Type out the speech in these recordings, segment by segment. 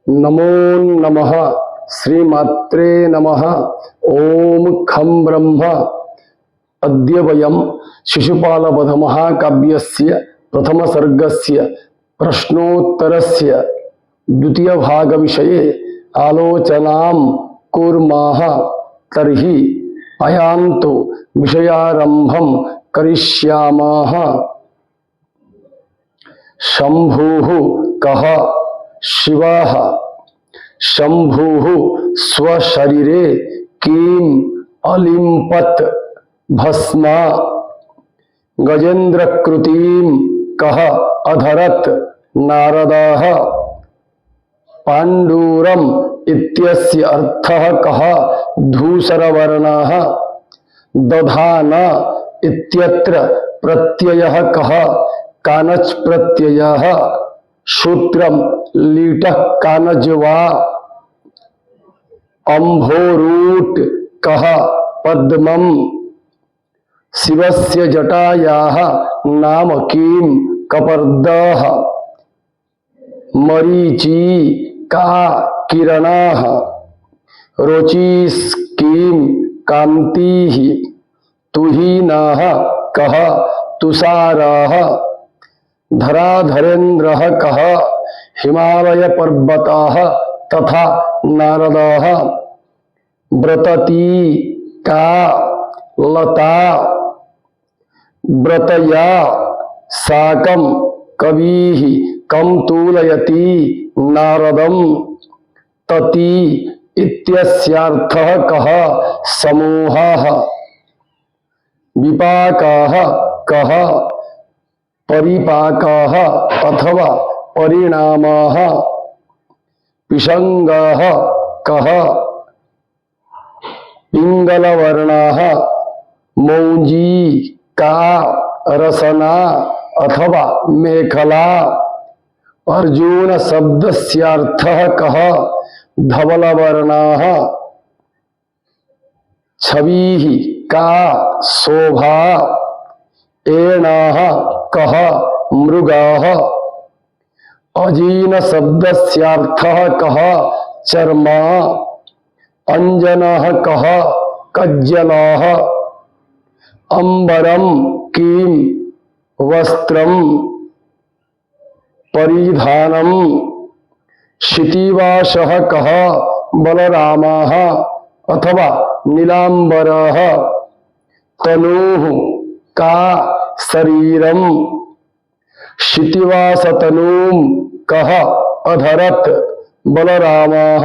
नमो नमः श्रीमात्रे नमः। ओम खं ब्रह्म। अद्य वयं शिशुपालवध महाकाव्यस्य प्रथम सर्गस्य प्रश्नोत्तरस्य द्वितीय भाग विषये आलोचनां कुर्मः। तर्हि अयान्तो विषयारम्भं करिष्यामः। शंभुः कः शिवः। शंभुः स्वशरीरे किम अलिम्पत भस्मा। गजेन्द्रकृतिं कः अधरत् नारदः। पाण्डुरम् इत्यस्य अर्थः कः धूसरवर्णः। दधान इत्यत्र प्रत्ययः कः कानच् प्रत्ययः। सूत्रम लीटः कानज्वा। अम्भोरूट कः पद्मम्। शिवस्य जटायाः नाम किं कपर्दः। मरीचि का किरणाः। रोचिस्किं कान्तिः। तुहीनः कः तुषारः। धराधरेन्द्रः कः हिमालय पर्वतः तथा नारदः। व्रतती का लता। व्रतया साकं कविः कं तुलयति नारदम्। तति इत्यस्यार्थः कः समूहः। विपाकः कः परिपाकः अथवा परिणामः। पिशंगः कः पिंगलवर्णः। मौंजी का रसना अथवा मेखला। अर्जुन शब्दस्यार्थः कः धवलवर्णः। छविः का शोभा। एणः कः मृगः। अजीन शब्दस्यार्थः कः चर्म। अंजनः कः कज्जलः। अंबरं किं वस्त्रं परिधानम्। क्षितिवासः कः बलरामः अथवा नीलांबरः। तनुः का शरीरम। क्षितिवासतनुं कः अधरत् बलरामः।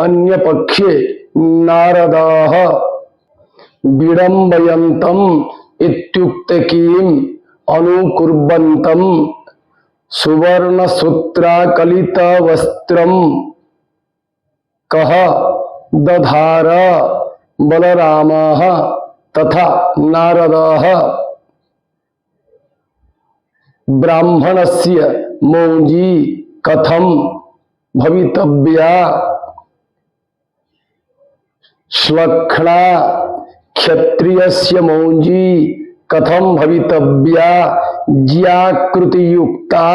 अन्यपक्षे नारदः। विडम्बयन्तम् इत्युक्ते किम् अनुकुर्वन्तम्। सुवर्णसूत्राकलितवस्त्रं कः दधार बलरामः तथा नारदः। ब्राह्मणस्य मौंजी कथं भवितव्या। श्लक्ष्णा क्षत्रियस्य मौंजी कथं भवितव्या। ज्याकृतियुक्ता।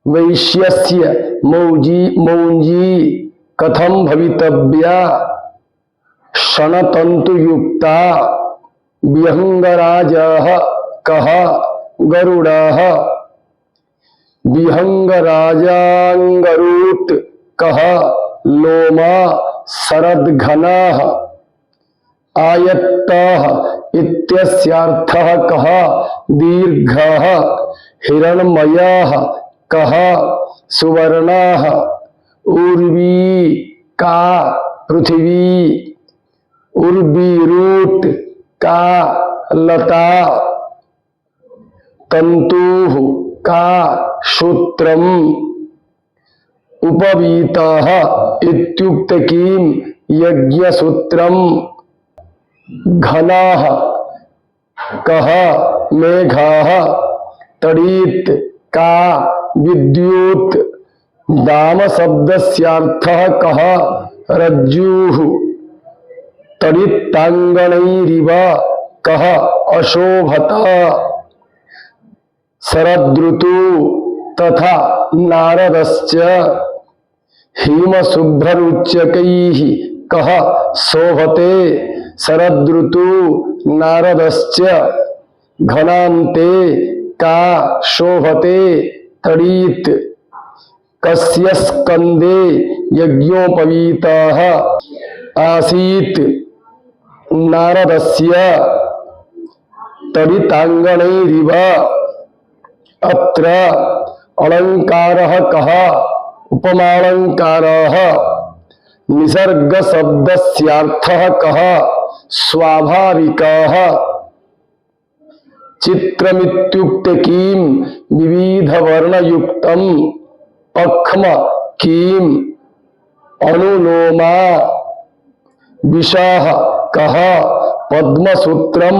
वैश्यस्य मौंजी कथं भवितव्या। शनतन्तुयुक्ता। विहंगराजः कः गरुडः। विहंगराजांगरूत् कः लोम शरद्घनः। आयत्तः इत्यस्यार्थः कः दीर्घः। हिरण्मयः कः सुवर्णः। उर्वी का पृथ्वी। उर्वीरूट का लता। तंतुः का सूत्रम। उपवीतः इत्युक्ते किं यज्ञसूत्रम। घनः कः मेघः। तडित् का विद्युत्। दाम शब्दस्यार्थः कः रज्जुः। तडित्तांगणैरिव कः अशोभत। शरदृतु तथा नारदश्च हिमशुभ्ररुच्यकैः कः शोभते शरदृतु नारदश्च घनान्ते का शोभते तड़ीत् कस्य स्कंदे यज्ञोपवीतः आसीत् नारदस्य तड़ितांगणैरिव अत्र अलंकारः कः उपमालंकारः निसर्ग शब्दस्यार्थः कः स्वाभाविकः चित्रमित्युक्त किम विविध वर्णयुक्तम पक्ष्म किम अनुलोमा विशाह कः पद्मसूत्रम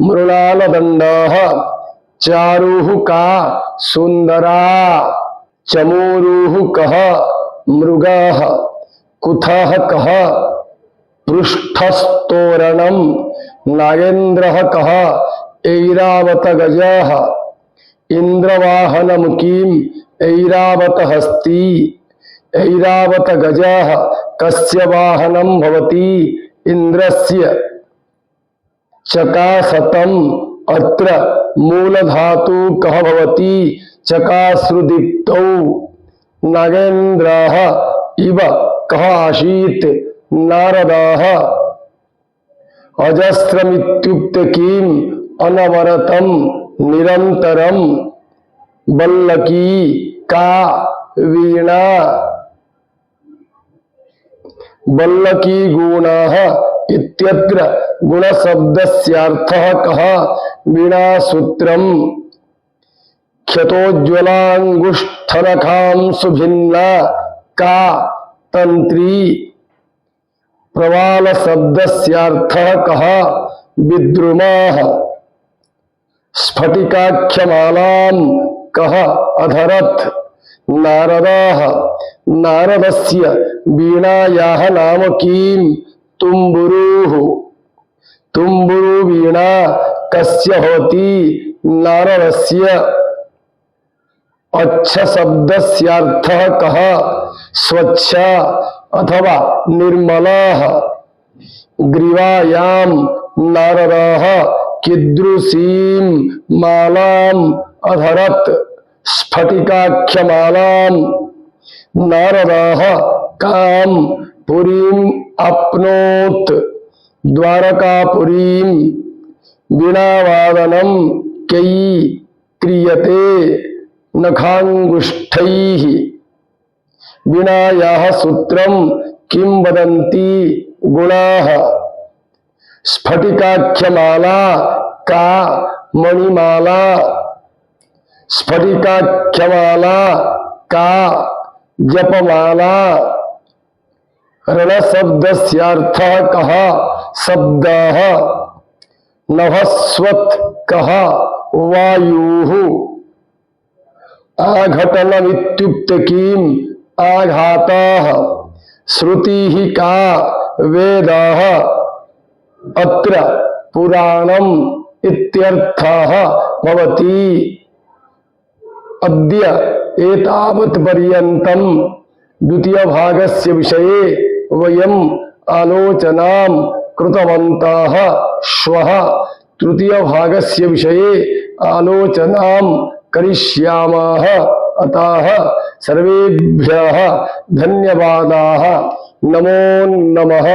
मृणालदंडः चारुः का सुंदरा चमूरुः कः मृगाः कुथः कः पृष्ठस्तोरणम नागेन्द्रः कः ऐरावत गजः इंद्रवाहनम किम ऐरावत हस्ती ऐरावत गजः कस्य वाहनम भवति इंद्रस्य चकासतम अत्र मूलधातु कः भवति चकाश्रुदीप्तौ नागेन्द्रः इव कः आसीत् नारदः अजस्रमित्युक्त किम अनवरतम निरंतरम बल्लकी का वीणा बल्लकी गुणः इत्यत्र गुणशब्दस्यार्थः कः वीणासूत्रम ख्यतोज्ज्वलांगुष्ठनखांसु भिन्ना का तंत्री प्रवाल शब्दस्यार्थः कः विद्रुमाः स्फटिकाख्यमालां कः अधरत् नारदाः नारदस्य वीणायाः नाम किं तुम्बुरुः तुम्बुरु वीणा कस्य होती नारदस्य अच्छ शब्दस्यार्थः कः स्वच्छ अथवा निर्मलः ग्रीवायां नारदः कीदृशीं मालाम् अधरत् स्फटिकाख्यमालां नारदः कां पुरीम् अप्नोत् द्वारकापुरीं वीणावादनं कै क्रियते नखांगुष्ठैः वीणायाः सूत्रं किं वदन्ति गुणाः स्फटिकाख्यमाला का मणिमाला स्फटिकाख्यमाला का जपमाला रणशब्दस्यार्थः कः शब्दः नभस्वत् कः वायुः आघटनमित्युक्त किम आघातः श्रुतिः का वेदः अत्र पुराणम् इत्यर्थः भवति अद्य एतावत् पर्यन्तं द्वितीय भागस्य विषये वयम् आलोचनां कृतवन्तः श्वः तृतीय भागस्य विषये आलोचनां करिष्यामः अतः सर्वेभ्यः धन्यवादाः नमो नमः।